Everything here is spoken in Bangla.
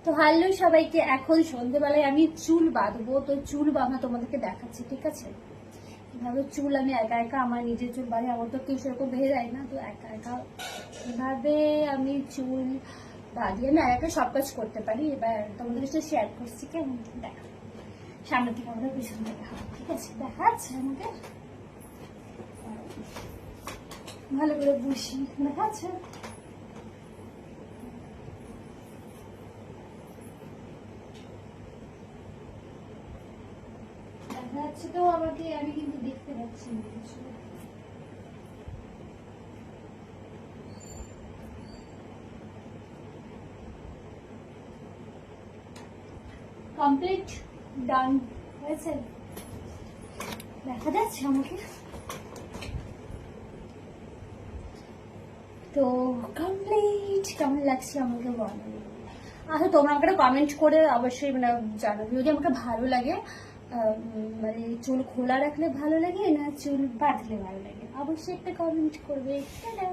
তো হ্যালো সবাইকে, এখন সন্ধ্যেবেলায় আমি চুল বাঁধবো। তো চুল বাঁধা তোমাদেরকে দেখাচ্ছি, ঠিক আছে? এভাবে চুল আমি একা একা আমার নিজের চুল বাঁধি, আমার তো কেউ সেরকম বেঁধে যায় না। তো একা একা এভাবে আমি চুল বাঁধি, আমি একা একা সব কাজ করতে পারি। এবার তোমাদের সাথে শেয়ার করছি, কেমন দেখা সামনে থেকে আমাদের পিছন থেকে, ঠিক আছে? দেখাচ্ছে আমাকে ভালো করে বসি, দেখাচ্ছে। দেখা যাচ্ছে তো আমাকে, আমি কিন্তু দেখতে পাচ্ছি না কিছু। কমপ্লিট, ডান হয়েছে, দেখা যাচ্ছে আমাকে। তো কমপ্লিট, কেমন লাগছে আমাকে বলো। আচ্ছা, তোমরা আমাকে কমেন্ট করে অবশ্যই মানে জানাবে যদি আমাকে ভালো লাগে, মানে চুল খোলা রাখলে ভালো লাগে না চুল বাঁধলে ভালো লাগে, অবশ্যই একটা কমেন্ট করবে। টাটা।